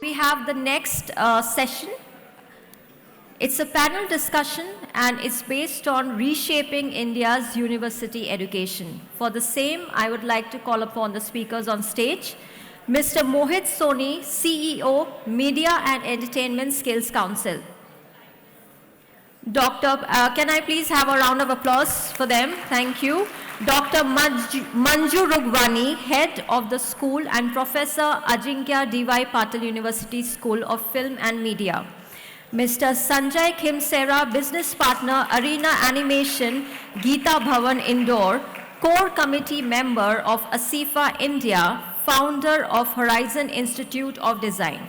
We have the next session. It's a panel discussion and it's based on reshaping India's university education. For the same, I would like to call upon the speakers on stage. Mr. Mohit Soni, CEO, Media and Entertainment Skills Council. Can I please have a round of applause for them? Thank you. Dr. Manju Rughwani, Head of the School, and Professor Ajeenkya DY Patil University School of Film and Media. Mr. Sanjay Khimesara, Business Partner, Arena Animation, Geeta Bhavan Indore, Core Committee Member of Asifa India, Founder of Horizon Institute of Design.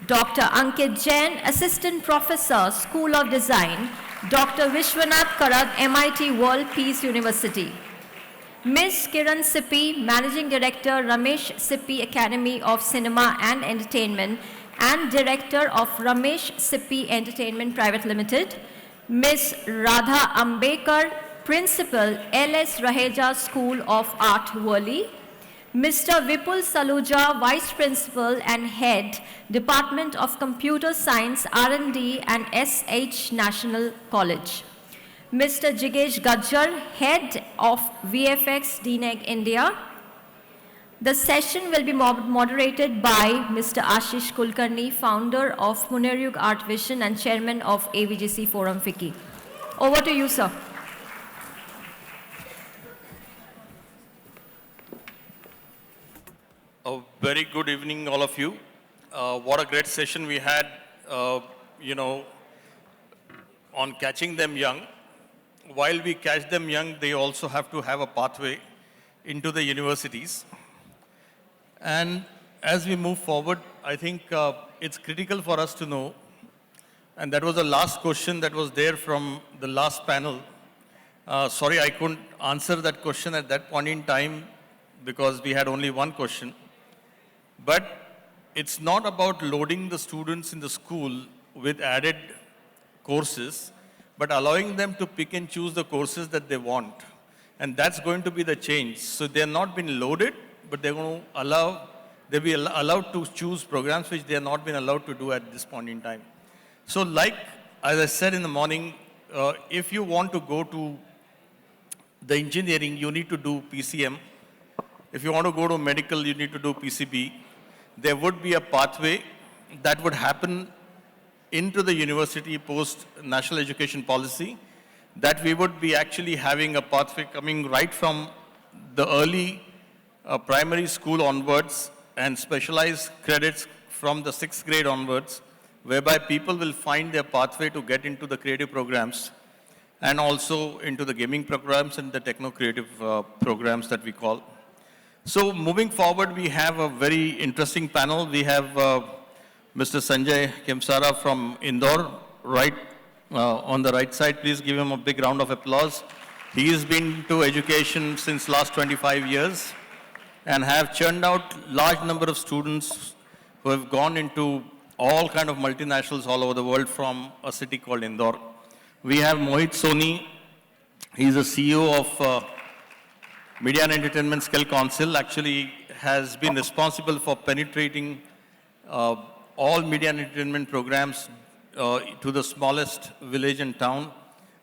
Dr. Ankit Jain, Assistant Professor, School of Design, Dr. Vishwanath, MIT World Peace University. Ms. Kiran Sippy, Managing Director, Ramesh Sippy Academy of Cinema and Entertainment and Director of Ramesh Sippy Entertainment Private Limited. Ms. Radha Ambekar, Principal, LS Raheja School of Art, Worli. Mr. Vipul Saluja, Vice Principal and Head, Department of Computer Science, R&D and SH National College. Mr. Jigesh Gajjar, Head of VFX DNEG India. The session will be moderated by Mr. Ashish Kulkarni, Founder of Punnaryug Artvision and Chairman of AVGC Forum FICCI. Over to you, sir. A very good evening, all of you. What a great session we had, on catching them young. While we catch them young, they also have to have a pathway into the universities. And as we move forward, I think it's critical for us to know, and that was the last question that was there from the last panel. Sorry, I couldn't answer that question at that point in time because we had only one question. But it's not about loading the students in the school with added courses, but allowing them to pick and choose the courses that they want. And that's going to be the change. So they're not been loaded, but they'll be allowed to choose programs which they have not been allowed to do at this point in time. So like, as I said in the morning, if you want to go to the engineering, you need to do PCM. If you want to go to medical, you need to do PCB. There would be a pathway that would happen into the university post national education policy, that we would be actually having a pathway coming right from the early primary school onwards and specialized credits from the 6th grade onwards, whereby people will find their pathway to get into the creative programs and also into the gaming programs and the techno-creative programs that we call. So moving forward, we have a very interesting panel. We have Mr. Sanjay Khimesara from Indore, right on the right side. Please give him a big round of applause. He has been to education since last 25 years and have churned out large number of students who have gone into all kind of multinationals all over the world from a city called Indore. We have Mohit Soni. He's the CEO of Media and Entertainment Skills Council. Actually has been responsible for penetrating all media and entertainment programs to the smallest village and town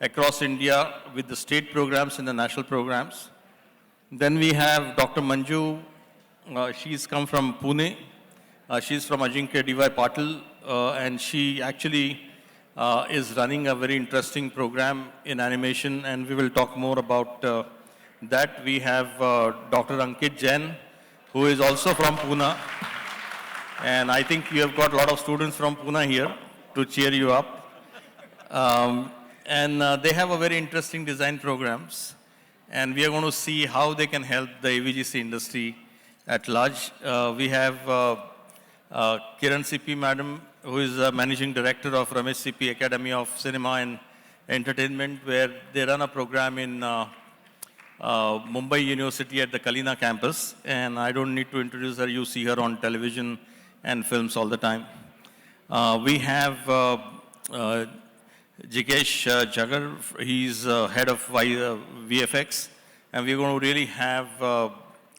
across India with the state programs and the national programs. Then we have Dr. Manju. She's come from Pune. She's from Ajeenkya DY Patil, and she actually is running a very interesting program in animation, and we will talk more about that. We have Dr. Ankit Jain, who is also from Pune. And I think you have got a lot of students from Pune here to cheer you up. They have a very interesting design programs. And we are going to see how they can help the AVGC industry at large. We have Kiran Sippy, madam, who is the Managing Director of Ramesh Sippy Academy of Cinema and Entertainment, where they run a program in Mumbai University at the Kalina campus. And I don't need to introduce her. You see her on television and films all the time. We have Jigesh Gajjar. He's head of VFX. And we're going to really have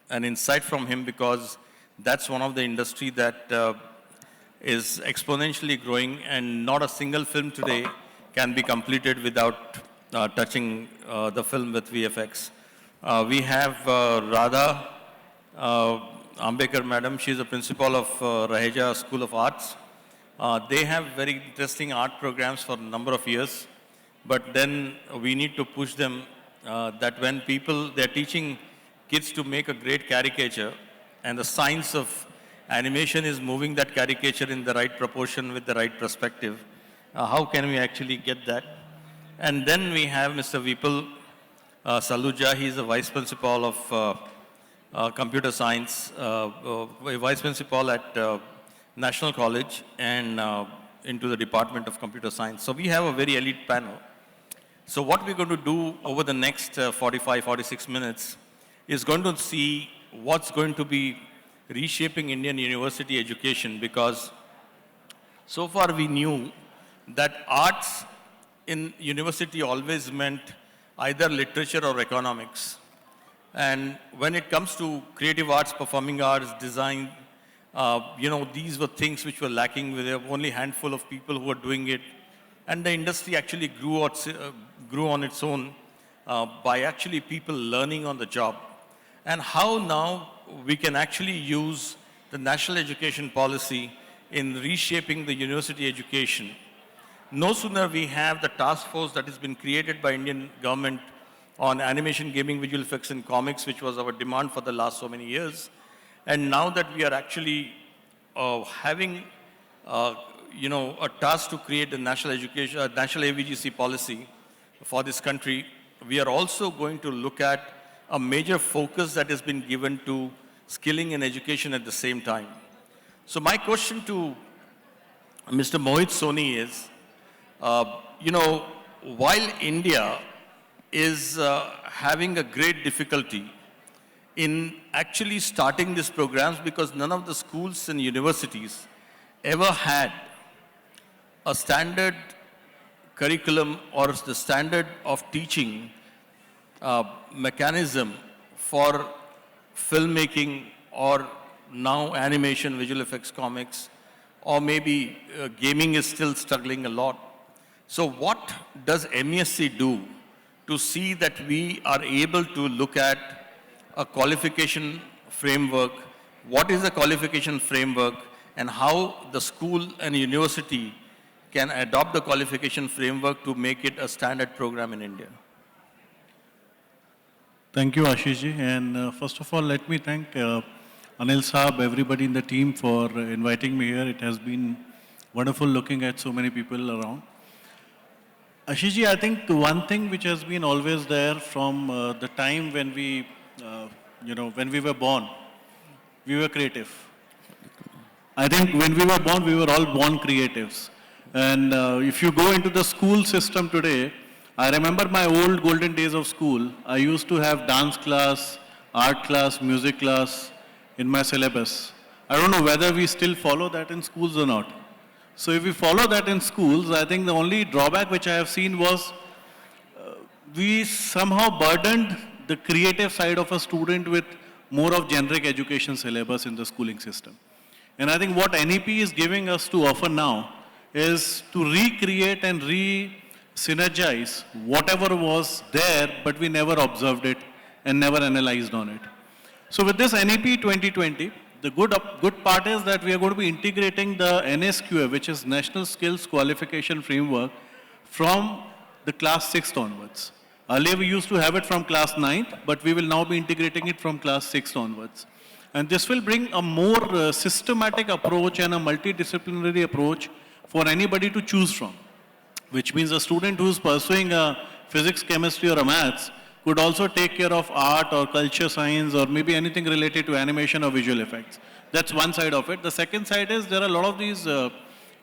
an insight from him because That's one of the industry that is exponentially growing, and not a single film today can be completed without touching the film with VFX. We have Radha Ambekar madam. She's a principal of Raheja School of Arts. They have very interesting art programs for a number of years, but then we need to push them that when they're teaching kids to make a great caricature, and the science of animation is moving that caricature in the right proportion with the right perspective. How can we actually get that? And then we have Mr. Vipul Saluja. He's the vice principal of computer science, vice principal at National College and into the Department of Computer Science. So we have a very elite panel. So what we're going to do over the next 45, 46 minutes is going to see what's going to be reshaping Indian university education, because so far we knew that arts in university always meant either literature or economics. And when it comes to creative arts, performing arts, design, these were things which were lacking. There were only a handful of people who were doing it. And the industry actually grew on its own by actually people learning on the job. And how now we can actually use the national education policy in reshaping the university education. No sooner we have the task force that has been created by Indian government on animation, gaming, visual effects and comics, which was our demand for the last so many years. And now that we are actually having a task to create a national AVGC policy for this country, we are also going to look at a major focus that has been given to skilling and education at the same time. So my question to Mr. Mohit Soni is, while India is having a great difficulty in actually starting these programs, because none of the schools and universities ever had a standard curriculum or the standard of teaching mechanism for filmmaking, or now animation, visual effects, comics, or maybe gaming is still struggling a lot. So what does MESC do to see that we are able to look at a qualification framework? What is the qualification framework, and how the school and university can adopt the qualification framework to make it a standard program in India? Thank you, Ashish ji. And first of all, let me thank Anil Saab, everybody in the team for inviting me here. It has been wonderful looking at so many people around. Ashish ji, I think one thing which has been always there from the time when we, when we were born, we were creative. I think when we were born, we were all born creatives. And if you go into the school system today, I remember my old golden days of school. I used to have dance class, art class, music class in my syllabus. I don't know whether we still follow that in schools or not. So if we follow that in schools, I think the only drawback which I have seen was we somehow burdened the creative side of a student with more of generic education syllabus in the schooling system. And I think what NEP is giving us to offer now is to recreate and synergize whatever was there, but we never observed it and never analyzed on it. So with this NEP 2020, the good part is that we are going to be integrating the NSQF, which is National Skills Qualification Framework, from the class 6th onwards. Earlier we used to have it from class 9th, but we will now be integrating it from class 6th onwards. And this will bring a more systematic approach and a multidisciplinary approach for anybody to choose from, which means a student who is pursuing a physics, chemistry, or a maths could also take care of art or culture science or maybe anything related to animation or visual effects. That's one side of it. The second side is there are a lot of these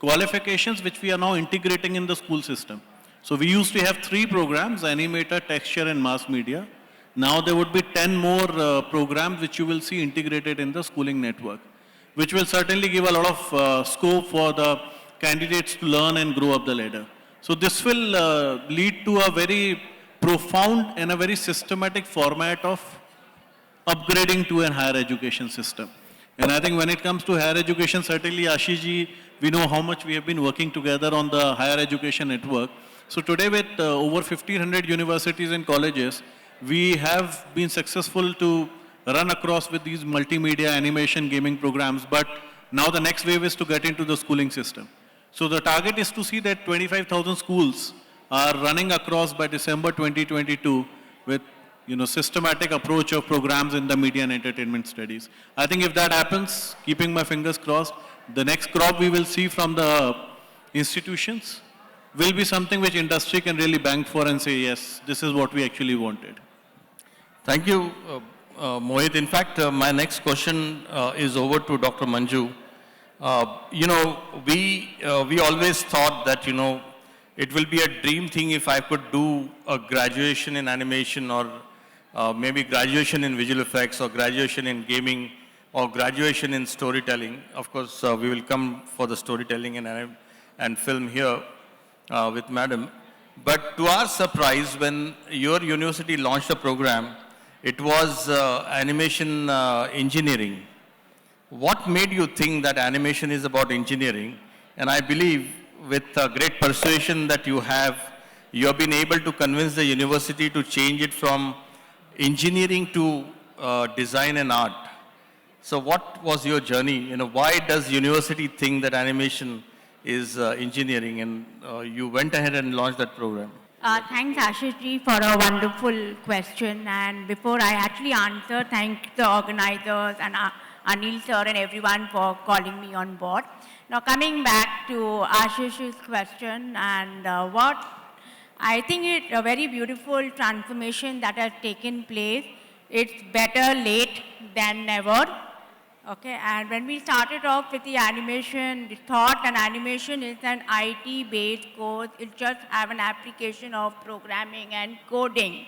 qualifications which we are now integrating in the school system. So we used to have 3 programs, animator, texture, and mass media. Now there would be 10 more programs which you will see integrated in the schooling network, which will certainly give a lot of scope for the candidates to learn and grow up the ladder. So this will lead to a very profound and a very systematic format of upgrading to a higher education system. And I think when it comes to higher education, certainly Ashish ji, we know how much we have been working together on the higher education network. So today with over 1,500 universities and colleges, we have been successful to run across with these multimedia animation gaming programs. But now the next wave is to get into the schooling system. So the target is to see that 25,000 schools are running across by December 2022 with systematic approach of programs in the media and entertainment studies. I think if that happens, keeping my fingers crossed, the next crop we will see from the institutions will be something which industry can really bank for and say, yes, this is what we actually wanted. Thank you, Mohit. In fact, my next question is over to Dr. Manju. We always thought that, it will be a dream thing if I could do a graduation in animation or maybe graduation in visual effects or graduation in gaming or graduation in storytelling. Of course, we will come for the storytelling and film here with Madam. But to our surprise, when your university launched a program, it was animation engineering. What made you think that animation is about engineering? And I believe with great persuasion that you have been able to convince the university to change it from engineering to design and art. So what was your journey? Why does university think that animation is engineering? And you went ahead and launched that program. Thanks, Ashish ji, for a wonderful question. And before I actually answer, thank the organizers and Anil sir and everyone for calling me on board. Now coming back to Ashish's question, and what I think it's a very beautiful transformation that has taken place. It's better late than never. Okay, and when we started off with the animation, we thought an animation is an IT-based course. It just have an application of programming and coding.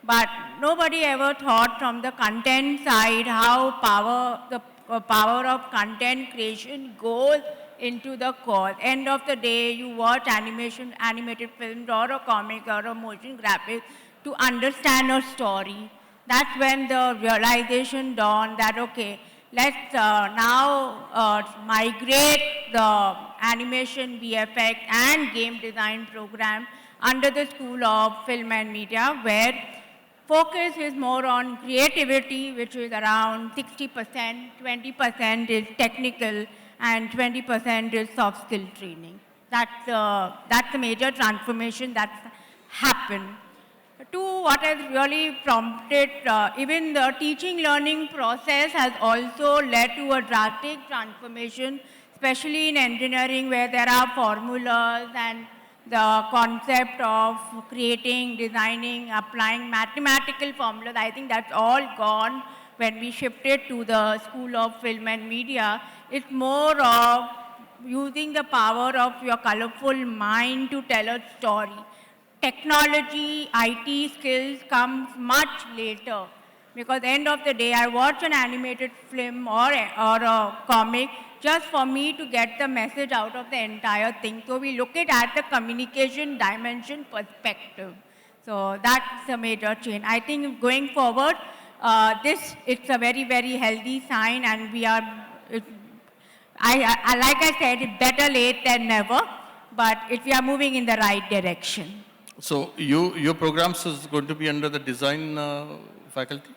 But nobody ever thought from the content side how the power of content creation goes into the course. End of the day, you watch animated films or a comic or a motion graphics to understand a story. That's when the realization dawned that, okay, let's now migrate the animation, VFX and game design program under the School of Film and Media, where focus is more on creativity, which is around 60%, 20% is technical, and 20% is soft skill training. That's the major transformation that's happened. To what has really prompted, even the teaching learning process has also led to a drastic transformation, especially in engineering where there are formulas and the concept of creating, designing, applying mathematical formulas. I think that's all gone when we shifted to the School of Film and Media. It's more of using the power of your colorful mind to tell a story. Technology, IT skills comes much later, because end of the day, I watch an animated film or a comic just for me to get the message out of the entire thing. So we look at the communication dimension perspective. So that's a major change. I think going forward, it's a very, very healthy sign, and we are, like I said, it's better late than never, but we are moving in the right direction. So your programs is going to be under the design faculty?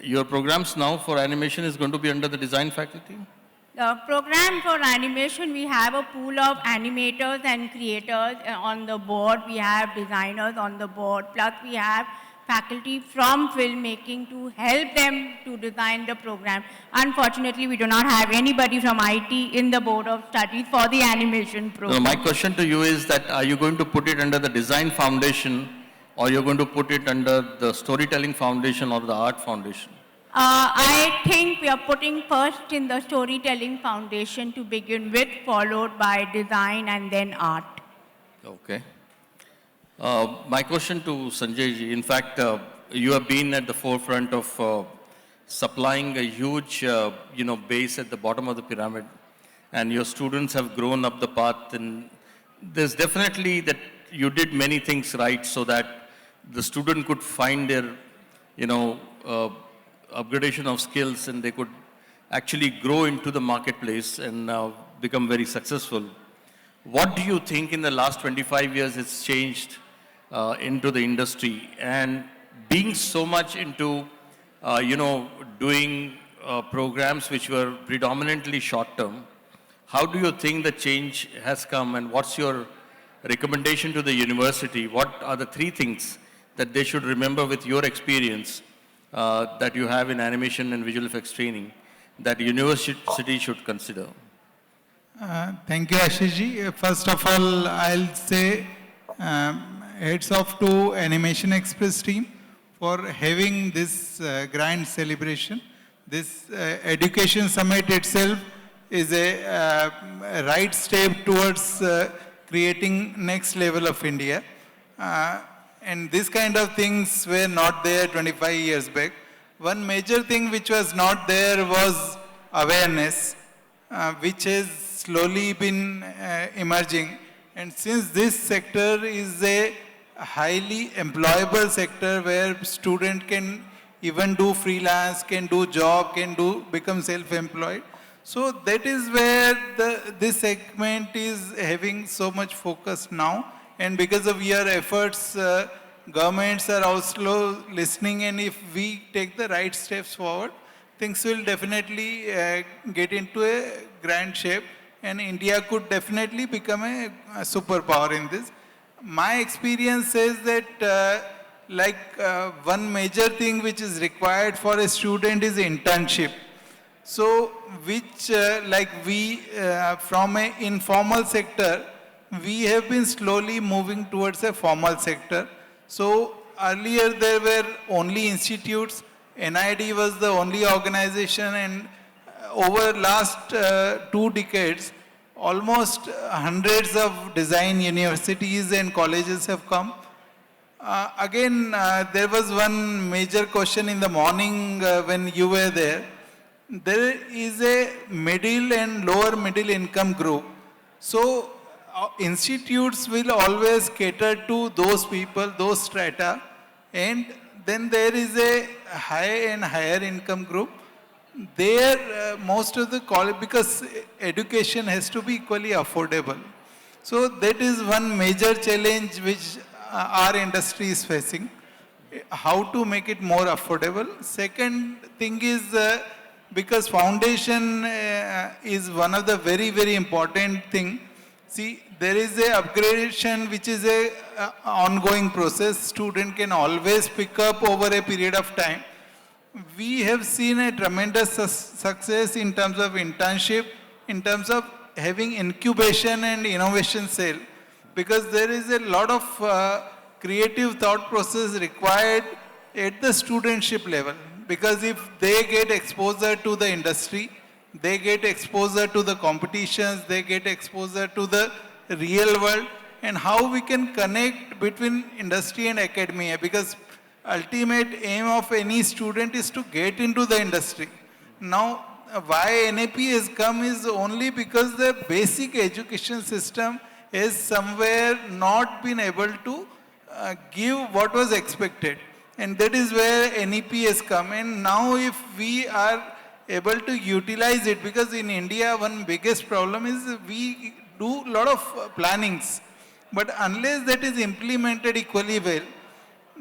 Your programs now for animation is going to be under the design faculty? The program for animation, we have a pool of animators and creators on the board. We have designers on the board. Plus we have faculty from filmmaking to help them to design the program. Unfortunately, we do not have anybody from IT in the board of studies for the animation program. So my question to you is that are you going to put it under the design foundation, or you're going to put it under the storytelling foundation or the art foundation? I think we are putting first in the storytelling foundation to begin with, followed by design and then art. Okay. My question to Sanjay ji, in fact, you have been at the forefront of supplying a huge, base at the bottom of the pyramid, and your students have grown up the path, and there's definitely that you did many things right so that the student could find their, upgradation of skills, and they could actually grow into the marketplace and become very successful. What do you think in the last 25 years has changed into the industry? And being so much into, doing programs which were predominantly short-term, how do you think the change has come, and what's your recommendation to the university? What are the 3 things that they should remember with your experience that you have in animation and visual effects training that university should consider? Thank you, Ashish ji. First of all, I'll say heads off to Animation Express team for having this grand celebration. This education summit itself is a right step towards creating next level of India. And this kind of things were not there 25 years back. One major thing which was not there was awareness, which has slowly been emerging. And since this sector is a highly employable sector where student can even do freelance, can do job, can become self-employed. So that is where this segment is having so much focus now. And because of your efforts, governments are also listening, and if we take the right steps forward, things will definitely get into a grand shape, and India could definitely become a superpower in this. My experience says that one major thing which is required for a student is internship. So which we from an informal sector, we have been slowly moving towards a formal sector. So earlier there were only institutes, NID was the only organization, and over last 2 decades, almost hundreds of design universities and colleges have come. There was one major question in the morning when you were there. There is a middle and lower middle income group. So institutes will always cater to those people, those strata, and then there is a high and higher income group. There most of the college, because education has to be equally affordable. So that is one major challenge which our industry is facing, how to make it more affordable. Second thing is, because foundation is one of the very, very important thing. See, there is a upgradation which is a ongoing process. Student can always pick up over a period of time. We have seen a tremendous success in terms of internship, in terms of having incubation and innovation cell, because there is a lot of creative thought process required at the studentship level. Because if they get exposure to the industry, they get exposure to the competitions, they get exposure to the real world, and how we can connect between industry and academia, because ultimate aim of any student is to get into the industry. Now, why NAP has come is only because the basic education system has somewhere not been able to give what was expected. And that is where NEP has come. And now if we are able to utilize it, because in India one biggest problem is we do a lot of plannings, but unless that is implemented equally well,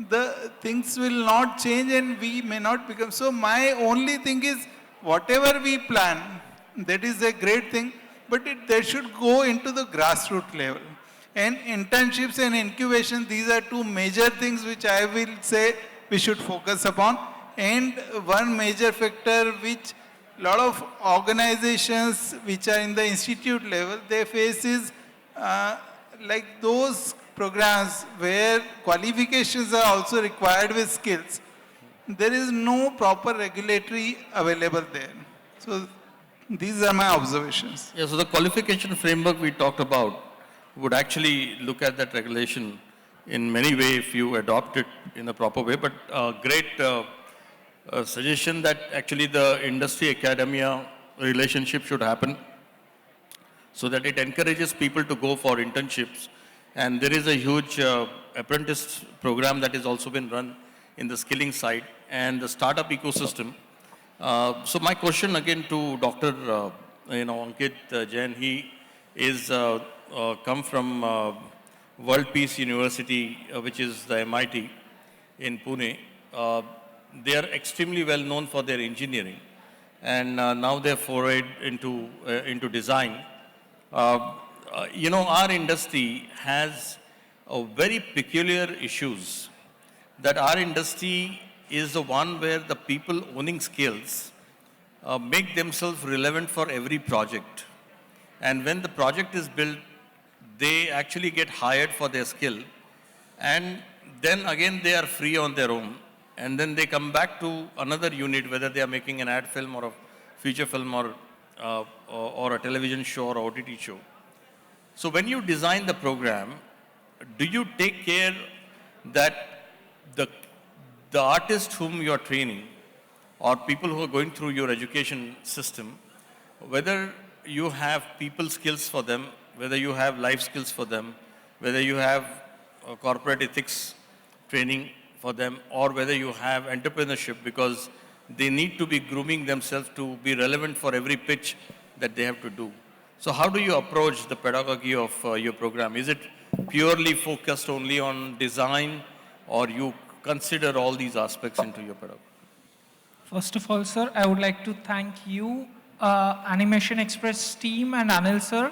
the things will not change and we may not become. So my only thing is, whatever we plan, that is a great thing, but that should go into the grassroots level. And internships and incubation, these are 2 major things which I will say we should focus upon. And one major factor which a lot of organizations which are in the institute level, they face is like those programs where qualifications are also required with skills. There is no proper regulatory available there. So these are my observations. Yeah, so the qualification framework we talked about would actually look at that regulation in many ways if you adopt it in a proper way. But great suggestion that actually the industry-academia relationship should happen so that it encourages people to go for internships. And there is a huge apprentice program that has also been run in the skilling side, and the startup ecosystem So my question again to Dr. Ankit Jain, he is come from World Peace University, which is the MIT in Pune. They are extremely well known for their engineering, and now they're forayed into design. Our industry has very peculiar issues. That our industry is the one where the people owning skills make themselves relevant for every project. And when the project is built, they actually get hired for their skill. And then again, they are free on their own. And then they come back to another unit, whether they are making an ad film or a feature film or a television show or OTT show. So when you design the program, do you take care that the artist whom you are training or people who are going through your education system, whether you have people skills for them, whether you have life skills for them, whether you have corporate ethics training for them, or whether you have entrepreneurship, because they need to be grooming themselves to be relevant for every pitch that they have to do. So how do you approach the pedagogy of your program? Is it purely focused only on design, or you consider all these aspects into your pedagogy? First of all, sir, I would like to thank you, Animation Express team and Anil sir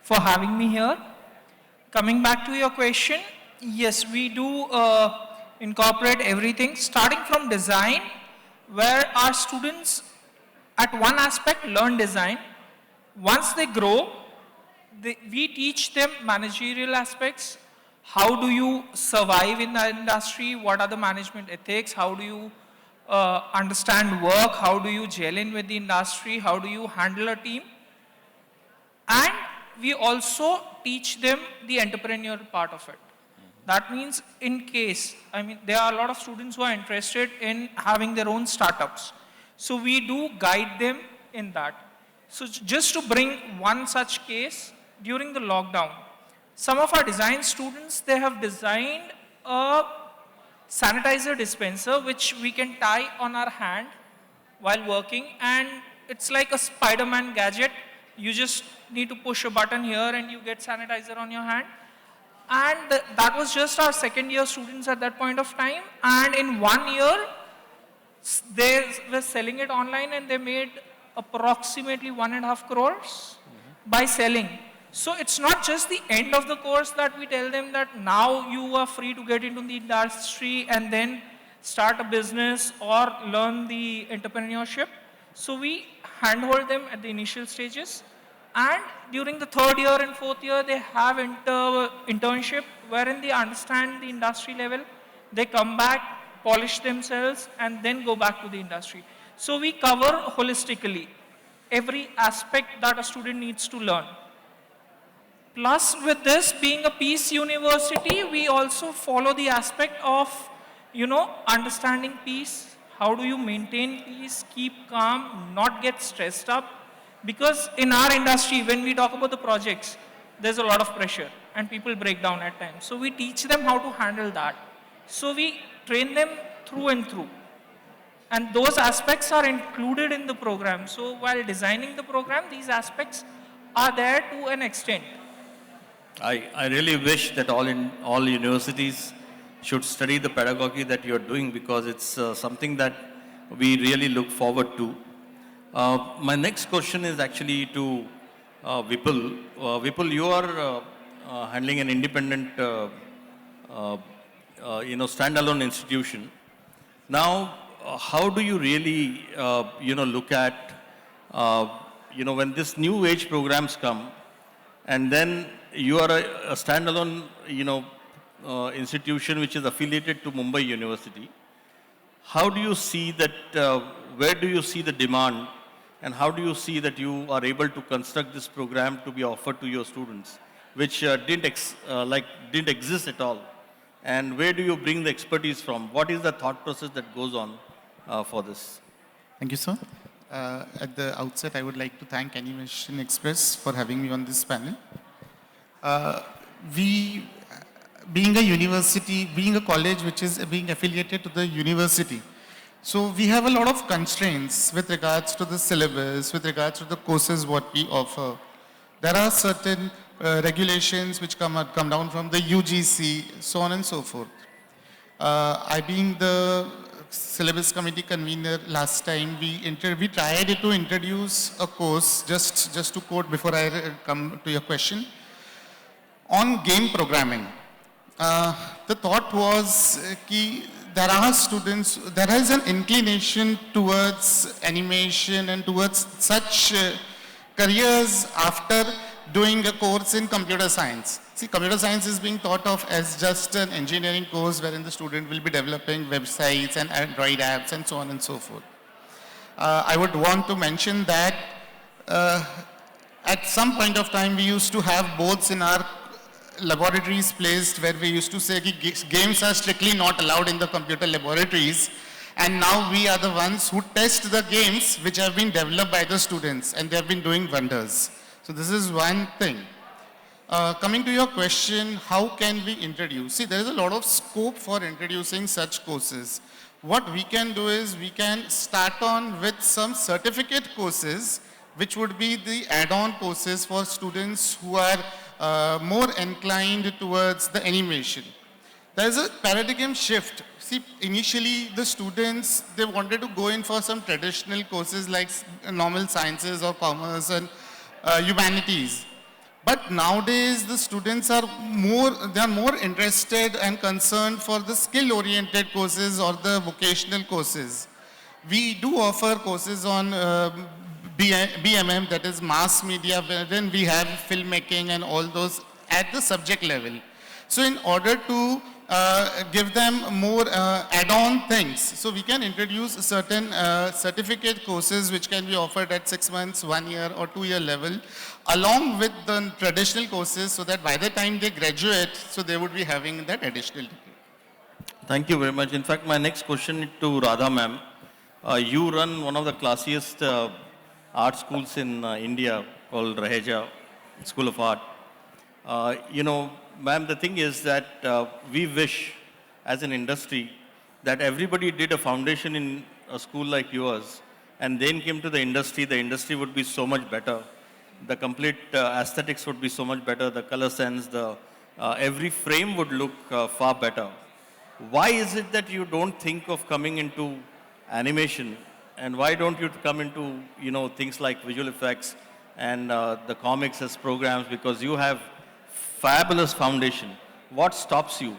for having me here. Coming back to your question, yes, we do incorporate everything, starting from design, where our students at one aspect learn design. Once they grow, we teach them managerial aspects. How do you survive in the industry? What are the management ethics? How do you understand work? How do you gel in with the industry? How do you handle a team? And we also teach them the entrepreneurial part of it. That means there are a lot of students who are interested in having their own startups. So we do guide them in that. So just to bring one such case, during the lockdown, some of our design students, they have designed a sanitizer dispenser which we can tie on our hand while working, and it's like a Spider-Man gadget. You just need to push a button here and you get sanitizer on your hand. And that was just our second year students at that point of time. And in 1 year, they were selling it online and they made approximately 1.5 crores by selling. So it's not just the end of the course that we tell them that now you are free to get into the industry and then start a business or learn the entrepreneurship. So we handhold them at the initial stages. And during the third year and fourth year, they have internship wherein they understand the industry level. They come back, polish themselves, and then go back to the industry. So we cover holistically every aspect that a student needs to learn. Plus, with this being a peace university, we also follow the aspect of, understanding peace. How do you maintain peace, keep calm, not get stressed up? Because in our industry, when we talk about the projects, there's a lot of pressure and people break down at times. So we teach them how to handle that. So we train them through and through. And those aspects are included in the program. So while designing the program, these aspects are there to an extent. I really wish that all universities should study the pedagogy that you're doing, because it's something that we really look forward to. My next question is actually to Vipul. Vipul, you are handling an independent, standalone institution. Now, how do you really, look at, when this new age programs come, and then you are a standalone, institution which is affiliated to Mumbai University. How do you see that, where do you see the demand, and how do you see that you are able to construct this program to be offered to your students, which didn't exist at all? And where do you bring the expertise from? What is the thought process that goes on for this? Thank you, sir. At the outset, I would like to thank Animation Express for having me on this panel. Being a university, being a college which is being affiliated to the university, So we have a lot of constraints with regards to the syllabus, with regards to the courses what we offer. There are certain regulations which come down from the UGC, so on and so forth. I being the syllabus committee convener last time, we tried to introduce a course, just to quote before I come to your question, on game programming. The thought was there are students, there is an inclination towards animation and towards such careers after doing a course in computer science. See, computer science is being thought of as just an engineering course wherein the student will be developing websites and Android apps and so on and so forth. I would want to mention that at some point of time we used to have boards in our laboratories placed where we used to say games are strictly not allowed in the computer laboratories, and now we are the ones who test the games which have been developed by the students, and they have been doing wonders. So this is one thing. Coming to your question, how can we introduce? See, there is a lot of scope for introducing such courses. What we can do is we can start on with some certificate courses, which would be the add-on courses for students who are more inclined towards the animation. There is a paradigm shift. See, initially the students, they wanted to go in for some traditional courses like normal sciences or commerce and humanities. But nowadays the students are more interested and concerned for the skill-oriented courses or the vocational courses. We do offer courses on BMM, that is mass media, then we have filmmaking and all those at the subject level. So in order to give them more add-on things, so we can introduce certain certificate courses which can be offered at 6 months, 1 year or 2 year level, along with the traditional courses, so that by the time they graduate, so they would be having that additional degree. Thank you very much. In fact, my next question is to Radha ma'am. You run one of the classiest art schools in India called Raheja School of Art. Ma'am, the thing is that we wish as an industry that everybody did a foundation in a school like yours and then came to the industry would be so much better. The complete aesthetics would be so much better, the color sense, every frame would look far better. Why is it that you don't think of coming into animation, and why don't you come into things like visual effects and the comics as programs, because you have fabulous foundation? What stops you?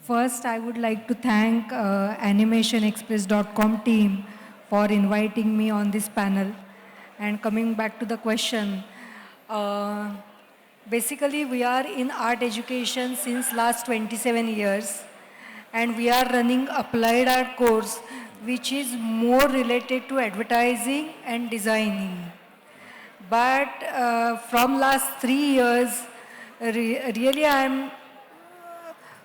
First, I would like to thank animationexpress.com team for inviting me on this panel. And coming back to the question, basically we are in art education since last 27 years, and we are running applied art course which is more related to advertising and designing. But from last 3 years, really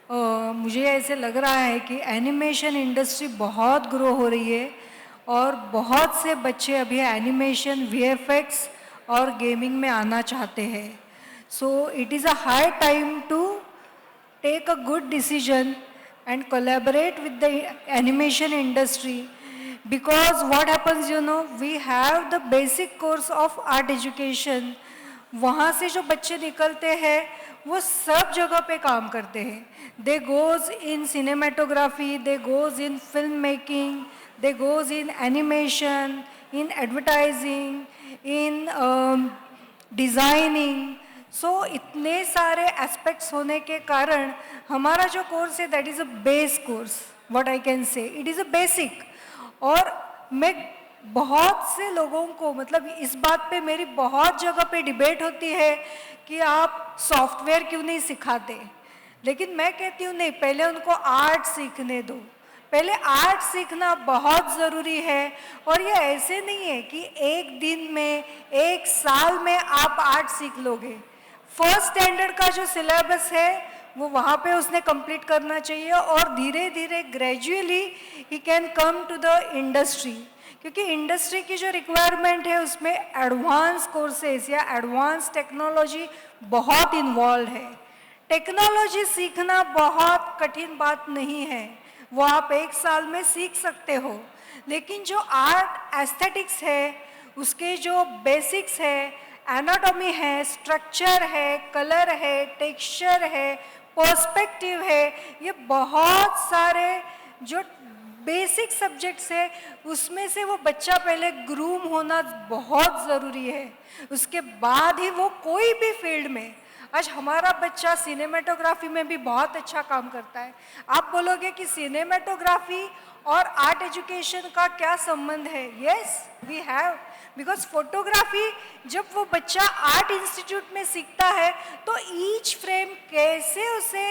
मुझे ऐसे लग रहा है कि animation industry बहुत grow हो रही है और बहुत से बच्चे अभी एनिमेशन, VFX और गेमिंग में आना चाहते हैं. So it is a high time to take a good decision and collaborate with the animation industry, because what happens, we have the basic course of art education. वहाँ से जो बच्चे निकलते हैं वो सब जगह पे काम करते हैं. They goes in cinematography, they goes in filmmaking, they goes in animation, in advertising, in designing. So इतने सारे aspects होने के कारण हमारा जो course है, that is a base course. What I can say, it is a basic. और मैं बहुत से लोगों को, मतलब इस बात पे मेरी बहुत जगह पे डिबेट होती है कि आप सॉफ्टवेयर क्यों नहीं सिखाते, लेकिन मैं कहती हूँ नहीं, पहले उनको आर्ट सीखने दो. पहले आर्ट सीखना बहुत ज़रूरी है, और ये ऐसे नहीं है कि एक दिन में, एक साल में आप आर्ट सीख लोगे. फर्स्ट स्टैंडर्ड का जो सिलेबस है वो वहाँ पे उसने कंप्लीट करना चाहिए, और धीरे धीरे ग्रेजुअली ही can come to the industry, क्योंकि इंडस्ट्री की जो रिक्वायरमेंट है उसमें एडवांस कोर्सेज या एडवांस टेक्नोलॉजी बहुत इन्वॉल्व है. टेक्नोलॉजी सीखना बहुत कठिन बात नहीं है, वो आप 1 साल में सीख सकते हो, लेकिन जो आर्ट एस्थेटिक्स है, उसके जो बेसिक्स है, एनाटॉमी है, स्ट्रक्चर है, कलर है, टेक्सचर है, पर्सपेक्टिव है, ये बहुत सारे जो बेसिक सब्जेक्ट्स है, उसमें से वो बच्चा पहले ग्रूम होना बहुत ज़रूरी है, उसके बाद ही वो कोई भी फील्ड में। आज हमारा बच्चा सिनेमेटोग्राफी में भी बहुत अच्छा काम करता है। आप बोलोगे कि सिनेमेटोग्राफी और आर्ट एजुकेशन का क्या संबंध है? Yes, we have, because photography जब वो बच्चा आर्ट इंस्टीट्यूट में सीखता है तो ईच फ्रेम कैसे उसे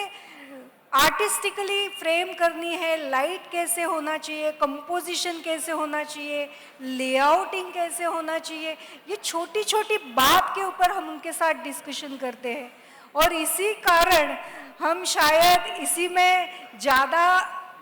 आर्टिस्टिकली फ्रेम करनी है, लाइट कैसे होना चाहिए, कंपोजिशन कैसे होना चाहिए, लेआउटिंग कैसे होना चाहिए, ये छोटी छोटी बात के ऊपर हम उनके साथ डिस्कशन करते हैं। और इसी कारण हम शायद इसी में ज़्यादा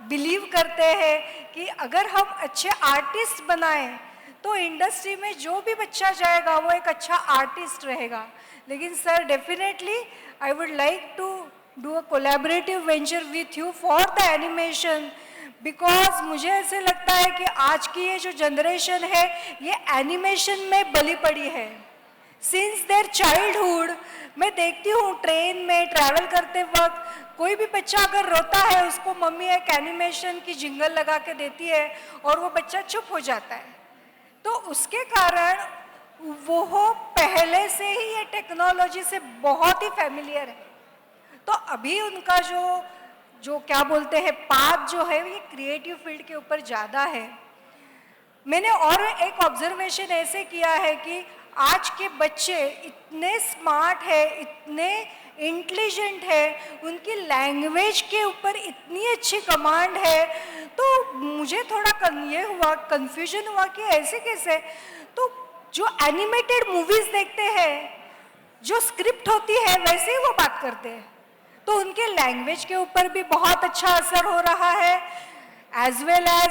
बिलीव करते हैं कि अगर हम अच्छे आर्टिस्ट बनाएं तो इंडस्ट्री में जो भी बच्चा जाएगा वो एक अच्छा आर्टिस्ट रहेगा। लेकिन sir, definitely I would like to do a collaborative venture with you for the animation, because मुझे ऐसे लगता है कि आज की ये जो जनरेशन है ये एनिमेशन में बलि पड़ी है। Since their childhood, मैं देखती हूँ ट्रेन में ट्रैवल करते वक्त कोई भी बच्चा अगर रोता है उसको मम्मी एक एनिमेशन की जिंगल लगा के देती है और वो बच्चा चुप हो जाता है। तो उसके कारण वो पहले से ही ये टेक्नोलॉजी से बहुत ही फैमिलियर है। तो अभी उनका जो क्या बोलते हैं पाथ जो है ये क्रिएटिव फील्ड के ऊपर ज़्यादा है। मैंने और एक ऑब्जर्वेशन ऐसे किया है कि आज के बच्चे इतने स्मार्ट है, इतने इंटेलिजेंट है, उनकी लैंग्वेज के ऊपर इतनी अच्छी कमांड है, तो मुझे थोड़ा कंफ्यूजन हुआ कि ऐसे कैसे। तो जो एनिमेटेड मूवीज़ देखते हैं, जो स्क्रिप्ट होती है वैसे ही वो बात करते हैं, तो उनके लैंग्वेज के ऊपर भी बहुत अच्छा असर हो रहा है, as well as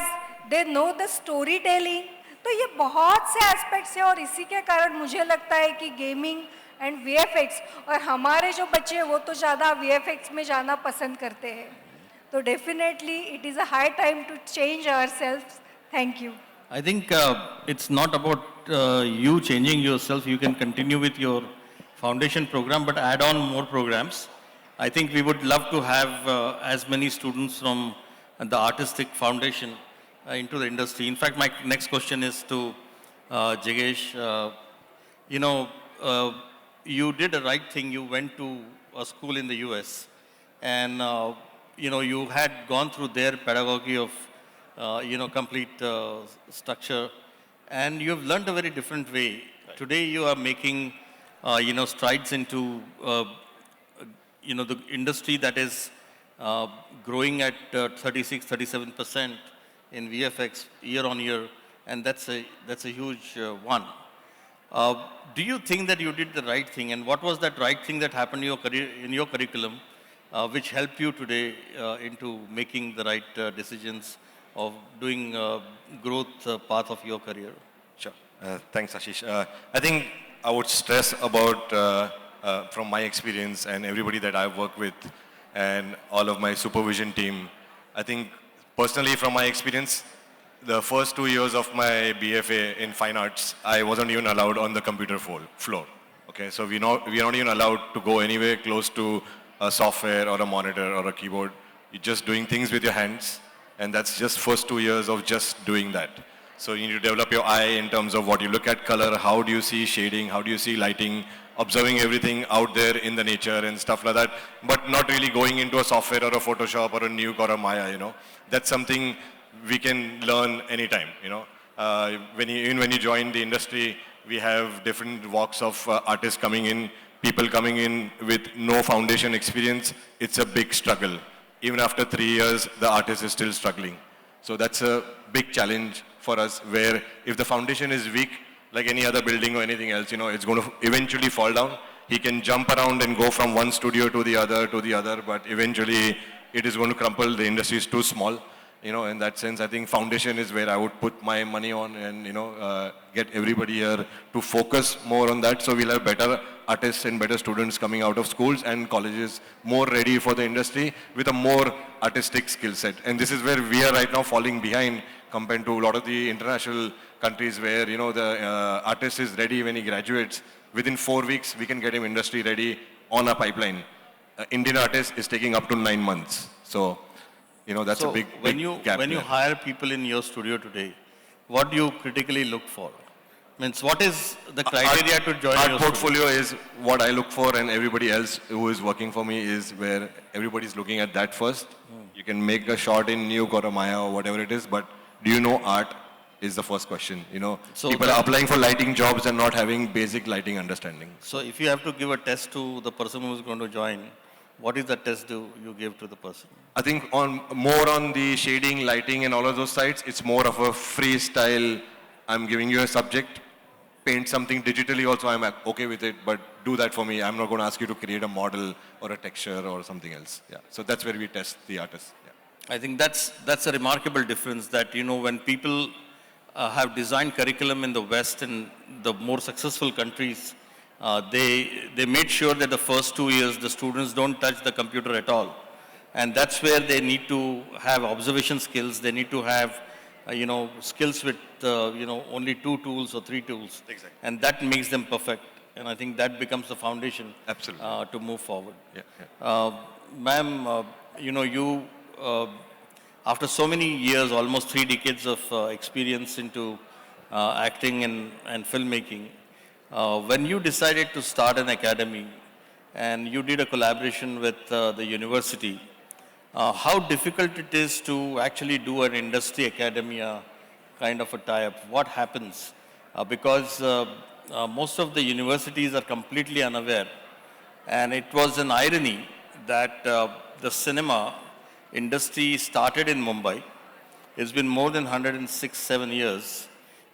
they know the story telling. तो ये बहुत से एस्पेक्ट्स हैं और इसी के कारण मुझे लगता है कि गेमिंग एंड वीएफएक्स, और हमारे जो बच्चे हैं वो तो ज़्यादा वीएफएक्स में जाना पसंद करते हैं। तो definitely it is a high time to change ourselves. Thank you. I think it's not about you changing yourself. You can continue with your foundation program, but add on more programs. I think we would love to have as many students from the artistic foundation into the industry. In fact, my next question is to Jigesh. You did the right thing. You went to a school in the US, and you had gone through their pedagogy of complete structure, and you have learned a very different way. Today, you are making strides into the industry that is growing at 36-37% in VFX year on year, and that's a huge one. Do you think that you did the right thing, and what was that right thing that happened in your career, in your curriculum, which helped you today into making the right decisions of doing growth path of your career? Sure. Thanks, Ashish. I think I would stress about, from my experience and everybody that I've worked with and all of my supervision team, I think personally from my experience, the first 2 years of my BFA in Fine Arts, I wasn't even allowed on the computer floor. Okay, so we are not even allowed to go anywhere close to a software or a monitor or a keyboard. You're just doing things with your hands, and that's just first 2 years of just doing that. So you need to develop your eye in terms of what you look at color, how do you see shading, how do you see lighting, observing everything out there in the nature and stuff like that, but not really going into a software or a Photoshop or a Nuke or a Maya, That's something we can learn anytime, Even when you join the industry, we have different walks of artists coming in, people coming in with no foundation experience. It's a big struggle. Even after 3 years, the artist is still struggling. So that's a big challenge for us, where if the foundation is weak, like any other building or anything else, it's going to eventually fall down. He can jump around and go from one studio to the other, but eventually it is going to crumple. The industry is too small. In that sense, I think foundation is where I would put my money on and, get everybody here to focus more on that. So we'll have better artists and better students coming out of schools and colleges more ready for the industry with a more artistic skill set. And this is where we are right now falling behind compared to a lot of the international countries where, you know, the artist is ready when he graduates. Within 4 weeks, we can get him industry ready on a pipeline. Indian artist is taking up to 9 months. So, you know, that's a big gap. When you hire people in your studio today, what do you critically look for? Means what is the criteria to join Art your portfolio studio? is what I look for, and everybody else who is working for me is where everybody's looking at that first. You can make a shot in Nuke or a Maya or whatever it is, but do you know art is the first question. You know, So people are applying for lighting jobs and not having basic lighting understanding. So if you have to give a test to the person who is going to join, what is the test do you give to the person? I think more on the shading, lighting and all of those sides, it's more of a freestyle. I'm giving you a subject, paint something digitally also, I'm okay with it, but do that for me. I'm not going to ask you to create a model or a texture or something else. Yeah. So that's where we test the artist. Yeah. I think that's a remarkable difference that, you know, when people have designed curriculum in the West and the more successful countries, they made sure that the first 2 years the students don't touch the computer at all. And that's where they need to have observation skills. They need to have, you know, skills with, you know, only 2 tools or 3 tools. Exactly. And that makes them perfect. And I think that becomes the foundation. Absolutely. To move forward. Yeah. Ma'am, you know, you, after so many years, almost 3 decades of experience into acting and filmmaking, when you decided to start an academy and you did a collaboration with the university, how difficult it is to actually do an industry academia kind of a tie-up? What happens? Because most of the universities are completely unaware. And it was an irony that the cinema industry started in Mumbai. It's been more than 106-7 years.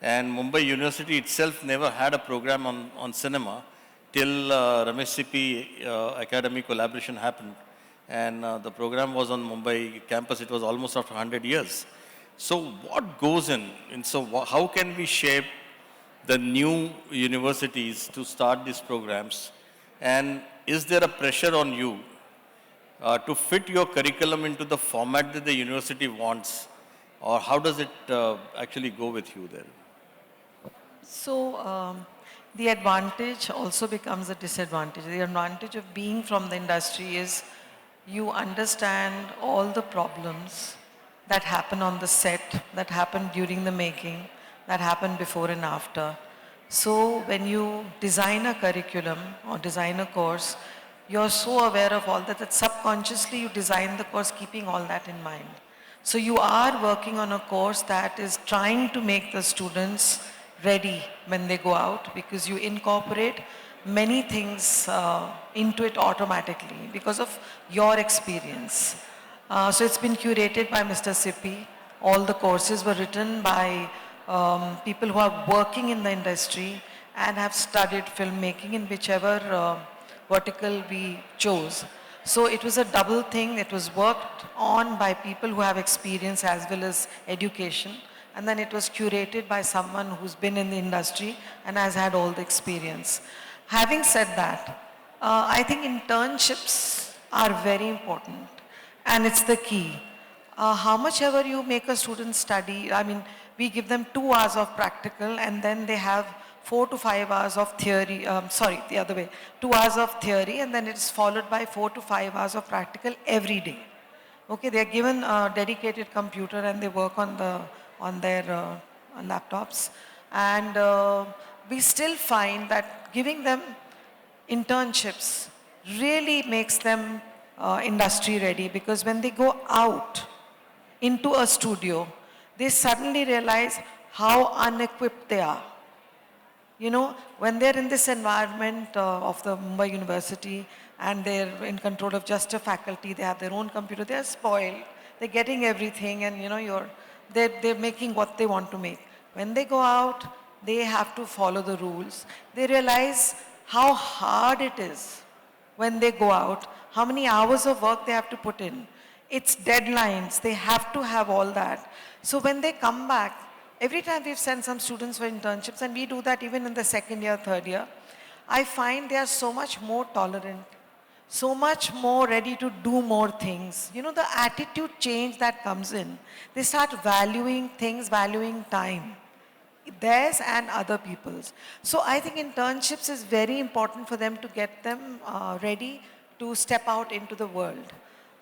And Mumbai University itself never had a program on cinema till Ramesh Sippy Academy collaboration happened. And the program was on Mumbai campus. It was almost after 100 years. So what goes in? And so how can we shape the new universities to start these programs? And is there a pressure on you to fit your curriculum into the format that the university wants? Or how does it actually go with you there? So the advantage also becomes a disadvantage. The advantage of being from the industry is you understand all the problems that happen on the set, that happen during the making, that happen before and after. So when you design a curriculum or design a course, you're so aware of all that that subconsciously you design the course keeping all that in mind. So you are working on a course that is trying to make the students ready when they go out, because you incorporate many things into it automatically because of your experience. So it's been curated by Mr. Sippy. All the courses were written by people who are working in the industry and have studied filmmaking in whichever vertical we chose. So it was a double thing. It was worked on by people who have experience as well as education. And then it was curated by someone who's been in the industry and has had all the experience. Having said that, I think internships are very important. And it's the key. How much ever you make a student study, I mean, we give them 2 hours of practical and then they have 4 to 5 hours of theory, the other way, 2 hours of theory and then it's followed by 4 to 5 hours of practical every day. Okay, they are given a dedicated computer and they work on their laptops. And we still find that giving them internships really makes them industry ready, because when they go out into a studio, they suddenly realize how unequipped they are. You know, when they're in this environment of the Mumbai University and they're in control of just a faculty, they have their own computer, they're spoiled, they're getting everything and you know, they're making what they want to make. When they go out, they have to follow the rules. They realize how hard it is when they go out, how many hours of work they have to put in. It's deadlines, they have to have all that. So when they come back, every time we've sent some students for internships, and we do that even in the second year, third year, I find they are so much more tolerant, so much more ready to do more things. You know, the attitude change that comes in. They start valuing things, valuing time, theirs and other people's. So I think internships is very important for them to get them ready to step out into the world.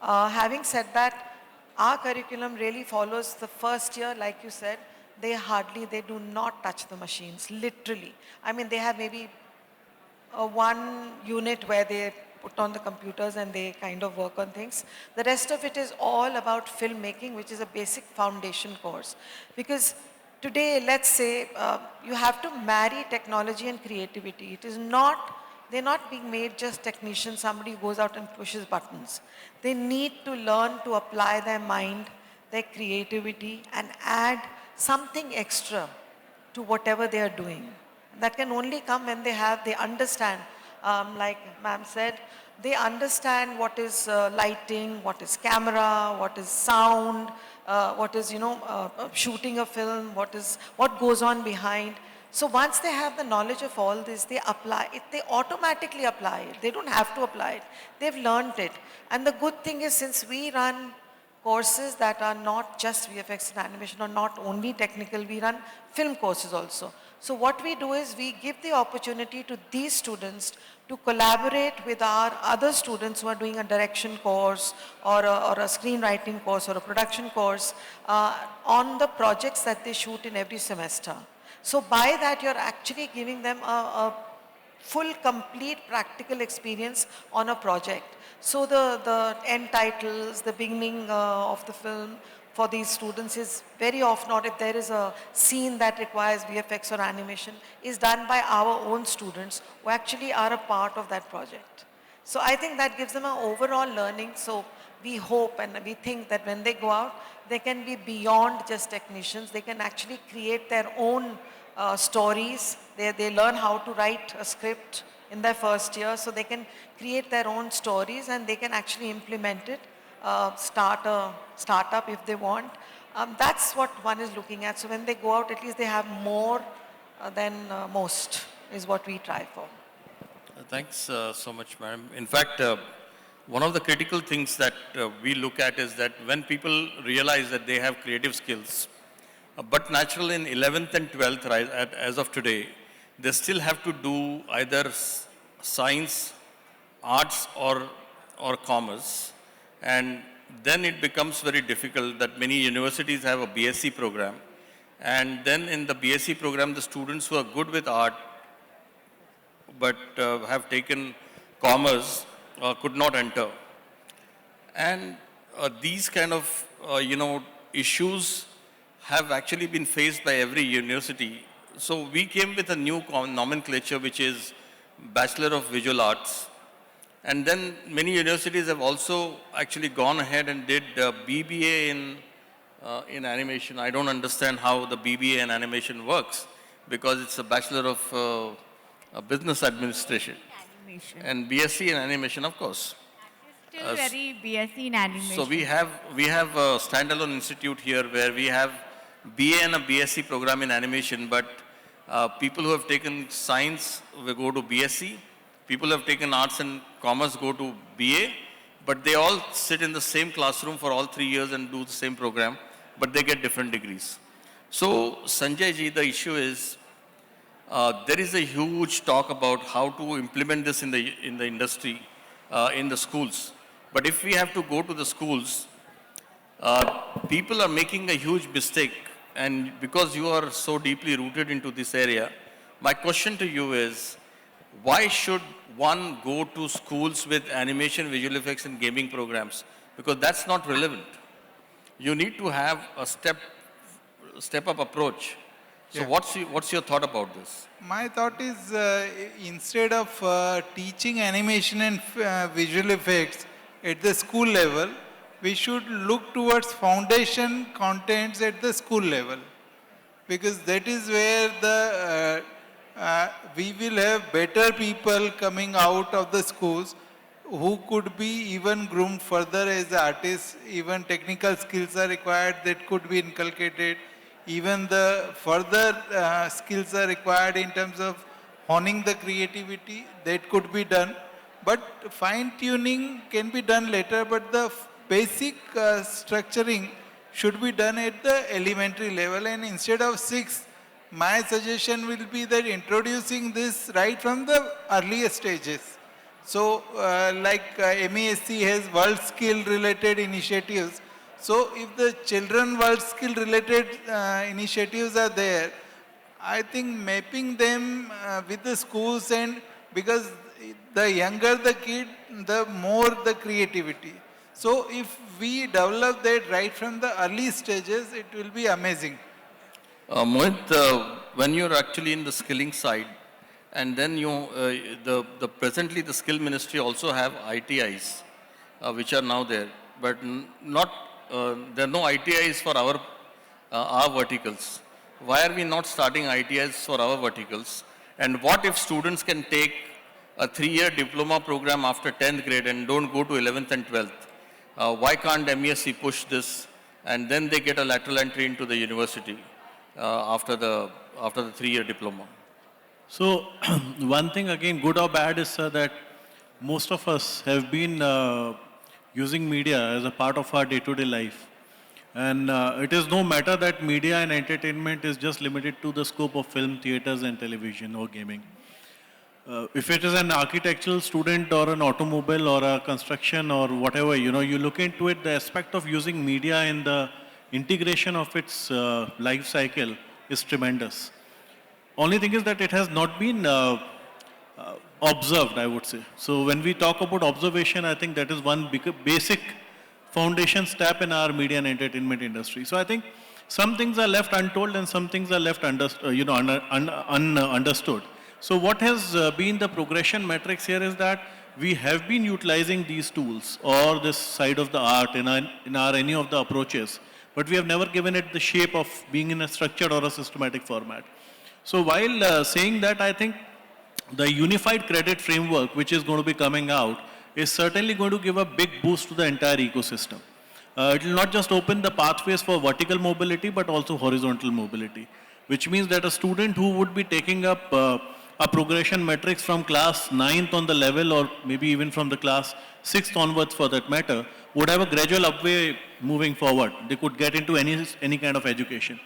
Having said that, our curriculum really follows the first year, like you said, they do not touch the machines, literally. I mean, they have maybe one unit where they put on the computers and they kind of work on things. The rest of it is all about filmmaking, which is a basic foundation course. Because today, let's say, you have to marry technology and creativity. It is not, they're not being made just technicians, somebody goes out and pushes buttons. They need to learn to apply their mind, their creativity, and add something extra to whatever they are doing. That can only come when they understand, like ma'am said, they understand what is lighting, what is camera, what is sound, what is, shooting a film, what goes on behind. So once they have the knowledge of all this, they apply it, they automatically apply it. They don't have to apply it. They've learned it. And the good thing is, since we run courses that are not just VFX and animation or not only technical, we run film courses also. So what we do is we give the opportunity to these students to collaborate with our other students who are doing a direction course or a screenwriting course or a production course on the projects that they shoot in every semester. So by that, you're actually giving them a full, complete practical experience on a project. So the end titles, the beginning of the film for these students is very often, or if there is a scene that requires VFX or animation, is done by our own students who actually are a part of that project. So I think that gives them an overall learning. So we hope and we think that when they go out, they can be beyond just technicians. They can actually create their own stories. They learn how to write a script in their first year, so they can create their own stories and they can actually implement it, start a startup if they want. That's what one is looking at. So when they go out, at least they have more than most, is what we try for. Thanks so much, madam. In fact, one of the critical things that we look at is that when people realize that they have creative skills, but natural in 11th and 12th, right, as of today, they still have to do either science, arts or commerce. And then it becomes very difficult that many universities have a BSc program. And then in the BSc program, the students who are good with art but have taken commerce could not enter. And these kind of, issues have actually been faced by every university. So we came with a new nomenclature, which is Bachelor of Visual Arts. And then many universities have also actually gone ahead and did BBA in animation. I don't understand how the BBA in animation works, because it's a Bachelor of Business Administration. Animation. And BSc in animation, of course. Still very BSc in animation. So we have a standalone institute here where we have BA and a BSc program in animation, but people who have taken science will go to BSc, people who have taken arts and commerce go to BA, but they all sit in the same classroom for all 3 years and do the same program, but they get different degrees. So Sanjay ji, the issue is, there is a huge talk about how to implement this in the industry, in the schools. But if we have to go to the schools, people are making a huge mistake. And because you are so deeply rooted into this area, my question to you is, why should one go to schools with animation, visual effects and gaming programs? Because that's not relevant. You need to have a step-up approach. So what's your thought about this? My thought is, instead of teaching animation and visual effects at the school level, we should look towards foundation contents at the school level, because that is where we will have better people coming out of the schools who could be even groomed further as artists. Even technical skills are required that could be inculcated. Even the further skills are required in terms of honing the creativity that could be done. but fine tuning can be done later, but the basic structuring should be done at the elementary level, and instead of 6, my suggestion will be that introducing this right from the earliest stages. So MESC has world skill related initiatives. So if the children world skill related initiatives are there, I think mapping them with the schools, and because the younger the kid, the more the creativity. So if we develop that right from the early stages, it will be amazing. Mohit, when you're actually in the skilling side, and then you, presently the skill ministry also have ITIs, which are now there, but not, there are no ITIs for our verticals. Why are we not starting ITIs for our verticals? And what if students can take a 3-year diploma program after 10th grade and don't go to 11th and 12th? Why can't MESC push this and then they get a lateral entry into the university after the 3-year diploma? So one thing again, good or bad, is that most of us have been using media as a part of our day-to-day life. And it is no matter that media and entertainment is just limited to the scope of film, theaters and television or gaming. If it is an architectural student or an automobile or a construction or whatever, you know, you look into it, the aspect of using media in the integration of its life cycle is tremendous. Only thing is that it has not been observed, I would say. So when we talk about observation, I think that is one basic foundation step in our media and entertainment industry. So I think some things are left untold and some things are left understood. So what has been the progression metrics here is that we have been utilizing these tools or this side of the art in any of the approaches, but we have never given it the shape of being in a structured or a systematic format. So while saying that, I think the unified credit framework which is going to be coming out is certainly going to give a big boost to the entire ecosystem. It will not just open the pathways for vertical mobility, but also horizontal mobility, which means that a student who would be taking up a progression matrix from class 9th on the level, or maybe even from the class 6th onwards for that matter, would have a gradual upway moving forward. They could get into any kind of education.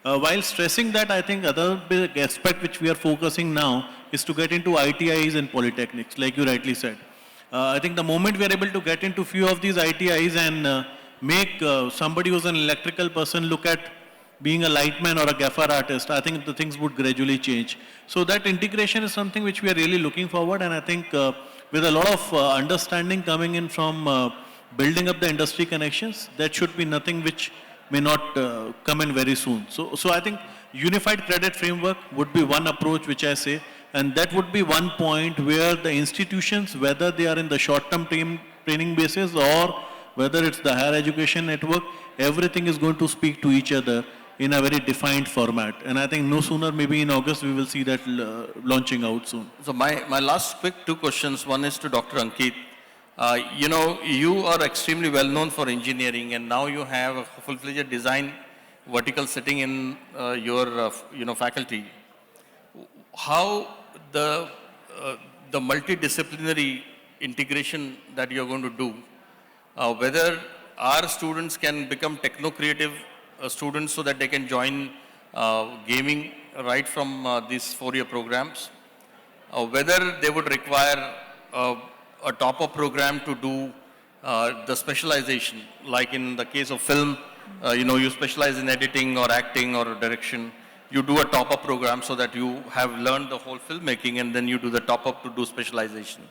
While stressing that, I think other big aspect which we are focusing now is to get into ITIs and polytechnics, like you rightly said. I think the moment we are able to get into few of these ITIs and make somebody who's an electrical person look at being a lightman or a gaffer artist, I think the things would gradually change. So that integration is something which we are really looking forward, and I think with a lot of understanding coming in from building up the industry connections, that should be nothing which may not come in very soon. So I think unified credit framework would be one approach which I say, and that would be one point where the institutions, whether they are in the short-term training basis or whether it's the higher education network, everything is going to speak to each other in a very defined format. And I think no sooner, maybe in August, we will see that launching out soon. So my last quick 2 questions. One is to Dr. Ankit. You know, you are extremely well known for engineering, and now you have a full-fledged design vertical sitting in your faculty. How the multidisciplinary integration that you are going to do, whether our students can become techno-creative students so that they can join gaming right from these 4-year programs, whether they would require a top-up program to do the specialization, like in the case of film, you specialize in editing or acting or direction, you do a top-up program so that you have learned the whole filmmaking and then you do the top-up to do specialization.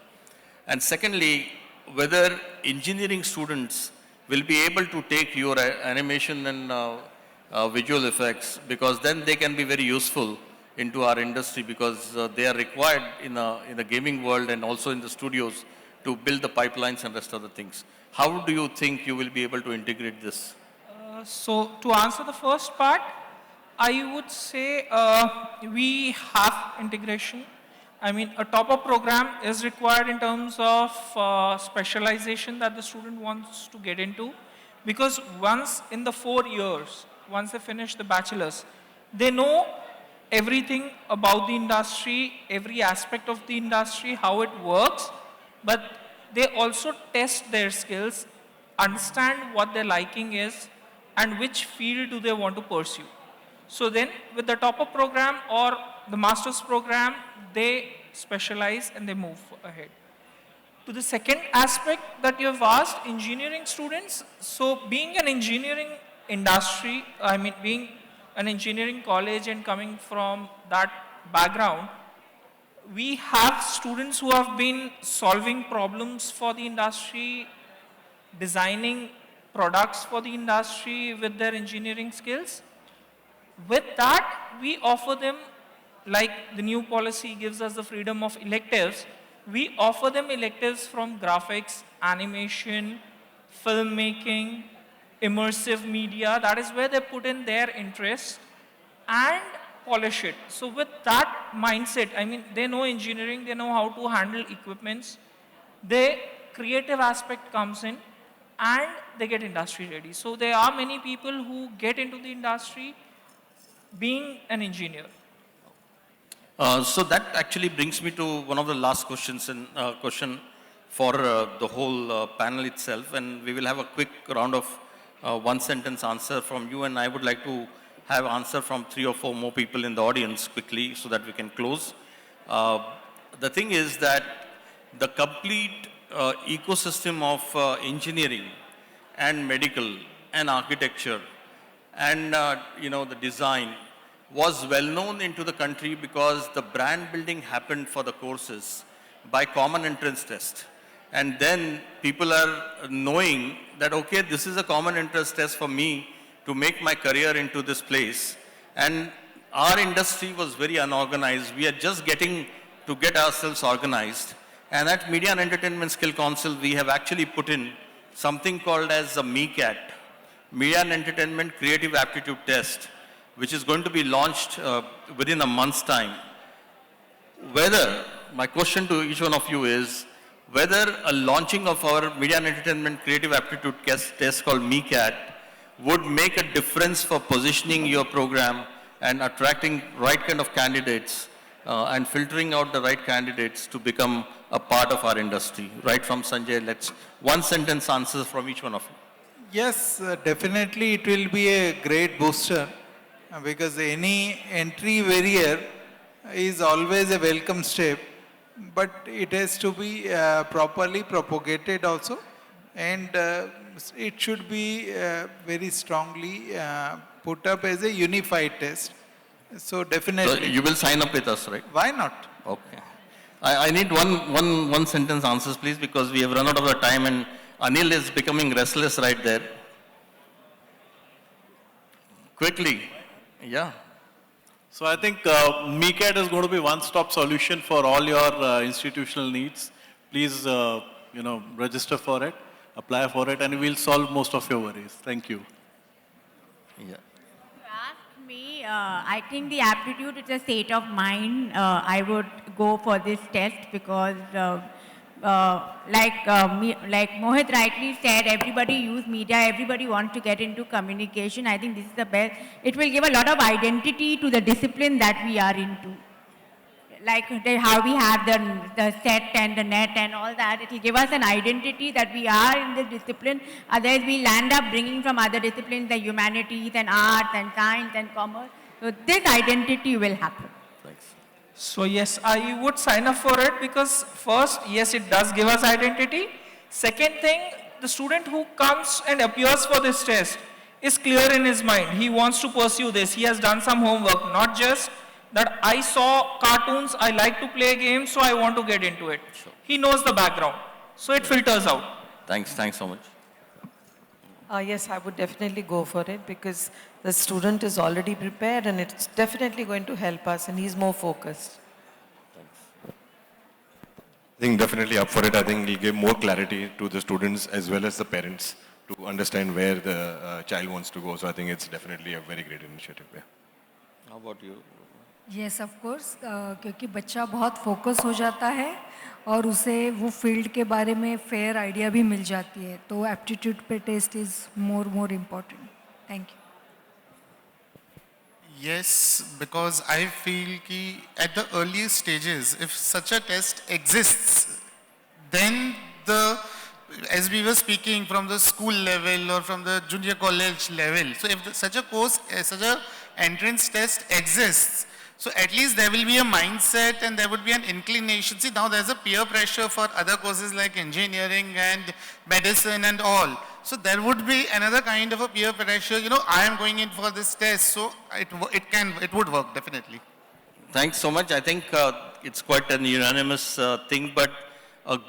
And secondly, whether engineering students will be able to take your animation and visual effects, because then they can be very useful into our industry, because they are required in the gaming world and also in the studios to build the pipelines and rest of the things. How do you think you will be able to integrate this? So to answer the first part, I would say we have integration. I mean, a top-up program is required in terms of specialization that the student wants to get into, because once in the 4 years, once they finish the bachelor's, they know everything about the industry, every aspect of the industry, how it works, but they also test their skills, understand what their liking is, and which field do they want to pursue. So then with the top-up program or the master's program, they specialize and they move ahead. To the second aspect that you have asked, engineering students. So being an engineering industry, being an engineering college and coming from that background, we have students who have been solving problems for the industry, designing products for the industry with their engineering skills. With that, we offer them, like the new policy gives us the freedom of electives, we offer them electives from graphics, animation, filmmaking, immersive media. That is where they put in their interests and polish it. So with that mindset, they know engineering, they know how to handle equipments, the creative aspect comes in and they get industry ready. So there are many people who get into the industry being an engineer. So that actually brings me to one of the last questions and question for the whole panel itself, and we will have a quick round of one sentence answer from you, and I would like to have answer from 3 or 4 more people in the audience quickly so that we can close. The thing is that the complete ecosystem of engineering and medical and architecture and the design was well known into the country because the brand building happened for the courses by common entrance test. And then people are knowing that, okay, this is a common entrance test for me to make my career into this place. And our industry was very unorganized. We are just getting to get ourselves organized. And at Media and Entertainment Skill Council, we have actually put in something called as a MECAT, Media and Entertainment Creative Aptitude Test, which is going to be launched within a month's time. My question to each one of you is, whether a launching of our Media and Entertainment Creative Aptitude test called MECAT would make a difference for positioning your program and attracting right kind of candidates and filtering out the right candidates to become a part of our industry. Right from Sanjay, let's one sentence answers from each one of you. Yes, definitely it will be a great booster because any entry barrier is always a welcome step, but it has to be properly propagated also, and it should be very strongly put up as a unified test. So definitely. So you will sign up with us, right? Why not? Okay. I need one sentence answers, please, because we have run out of the time and Anil is becoming restless right there. Quickly. Yeah. So I think MECAT is going to be one-stop solution for all your institutional needs. Please, register for it, apply for it, and we'll solve most of your worries. Thank you. Yeah. Ask me, I think the aptitude is a state of mind. I would go for this test because like Mohit rightly said, everybody use media, everybody wants to get into communication. I think this is the best. It will give a lot of identity to the discipline that we are into. Like how we have the set and the net and all that, it will give us an identity that we are in this discipline. Otherwise, we'll end up bringing from other disciplines like humanities and arts and science and commerce. So this identity will happen. Thanks. So yes, I would sign up for it because first, yes, it does give us identity. Second thing, the student who comes and appears for this test is clear in his mind. He wants to pursue this. He has done some homework, not just that I saw cartoons, I like to play games, so I want to get into it. Sure. He knows the background. So it filters out. Thanks so much. Yes, I would definitely go for it because the student is already prepared and it's definitely going to help us and he's more focused. Thanks. I think definitely up for it. I think it'll give more clarity to the students as well as the parents to understand where the child wants to go. So I think it's definitely a very great initiative. Yeah. How about you? Yes, of course, क्योंकि बच्चा बहुत focus हो जाता है और उसे वो field के बारे में फेयर आइडिया भी मिल जाती है, तो एप्टीट्यूड पे test is more important. Thank you. Yes, because I feel कि at the earliest stages, if such a test exists, then as we were speaking from the school level or from the junior college level, so if such a course, such a entrance test exists, so at least there will be a mindset and there would be an inclination. See, now there's a peer pressure for other courses like engineering and medicine and all. So there would be another kind of a peer pressure, I am going in for this test, so it would work definitely. Thanks so much. I think it's quite an unanimous thing, but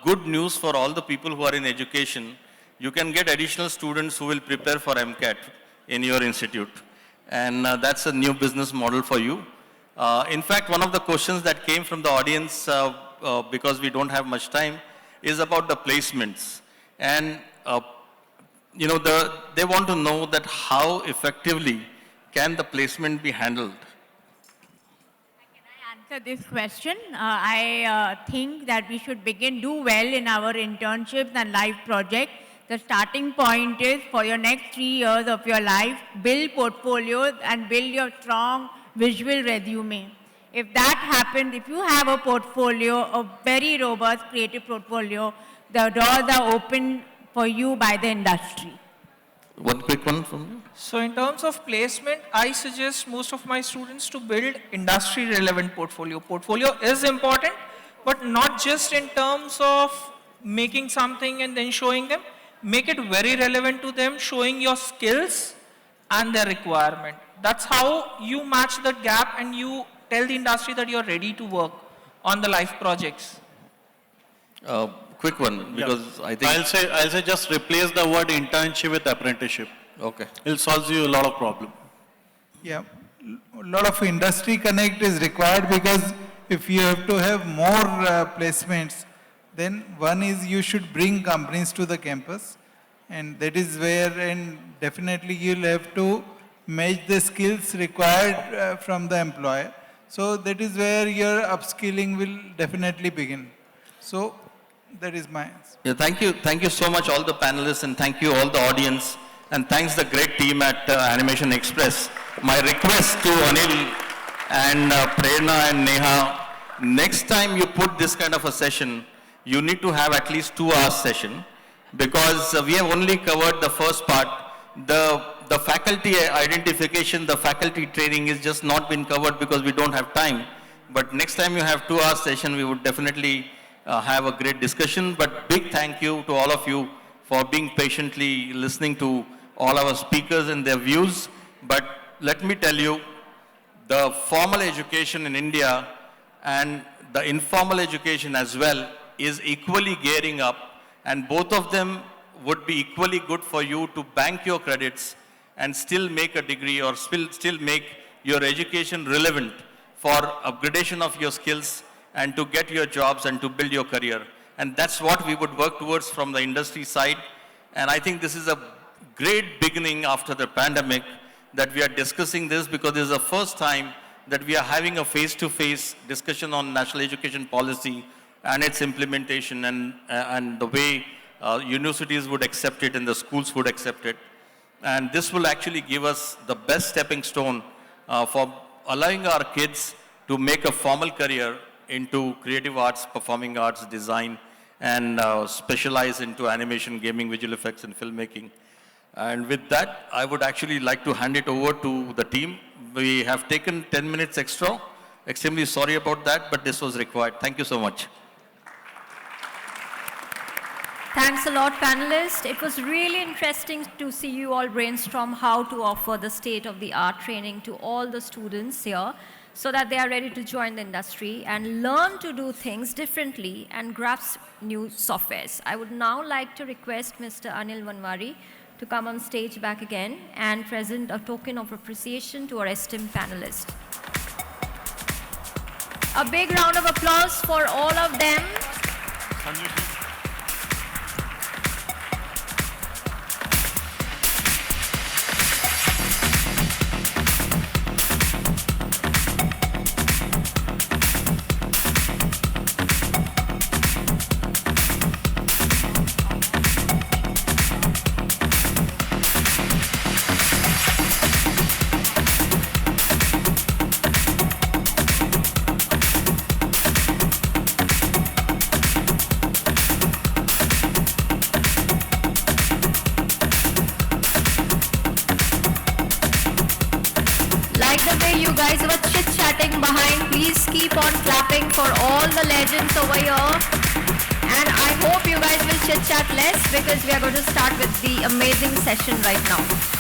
good news for all the people who are in education, you can get additional students who will prepare for MCAT in your institute. And that's a new business model for you. In fact, one of the questions that came from the audience, because we don't have much time, is about the placements. And, they want to know that how effectively can the placement be handled? Answer this question. I think that we should do well in our internships and life projects. The starting point is for your next 3 years of your life, build portfolios and build your strong visual resume. If that happens, if you have a portfolio, a very robust creative portfolio, the doors are open for you by the industry. One quick one from you. So in terms of placement, I suggest most of my students to build industry relevant portfolio. Portfolio is important, but not just in terms of making something and then showing them. Make it very relevant to them, showing your skills and their requirement. That's how you match the gap and you tell the industry that you're ready to work on the life projects. Quick one, because I think... I'll say just replace the word internship with apprenticeship. Okay. It'll solve you a lot of problem. Yeah, a lot of industry connect is required, because if you have to have more placements, then one is you should bring companies to the campus, and that is where, and definitely you'll have to match the skills required from the employer. So that is where your upskilling will definitely begin. So that is my answer. Yeah, thank you so much all the panelists, and thank you all the audience, and thanks the great team at Animation Express. My request to Anil and Prerna and Neha, next time you put this kind of a session, you need to have at least 2 hours session, because we have only covered the first part. The faculty identification, the faculty training is just not been covered because we don't have time. But next time you have 2 hours session, we would definitely have a great discussion. But big thank you to all of you for being patiently listening to all our speakers and their views. But let me tell you, the formal education in India and the informal education as well is equally gearing up, and both of them would be equally good for you to bank your credits and still make a degree, or still make your education relevant for upgradation of your skills and to get your jobs and to build your career. And that's what we would work towards from the industry side. And I think this is a great beginning after the pandemic that we are discussing this, because this is the first time that we are having a face-to-face discussion on national education policy and its implementation, and the way universities would accept it and the schools would accept it. And this will actually give us the best stepping stone for allowing our kids to make a formal career into creative arts, performing arts, design, and specialize into animation, gaming, visual effects, and filmmaking. And with that, I would actually like to hand it over to the team. We have taken 10 minutes extra. Extremely sorry about that, but this was required. Thank you so much. Thanks a lot, panelists. It was really interesting to see you all brainstorm how to offer the state-of-the-art training to all the students here, so that they are ready to join the industry and learn to do things differently and grasp new softwares. I would now like to request Mr. Anil Vanwari to come on stage back again and present a token of appreciation to our esteemed panelists. A big round of applause for all of them. guys were chit-chatting behind, please keep on clapping for all the legends over here. And I hope you guys will chit-chat less because we are going to start with the amazing session right now.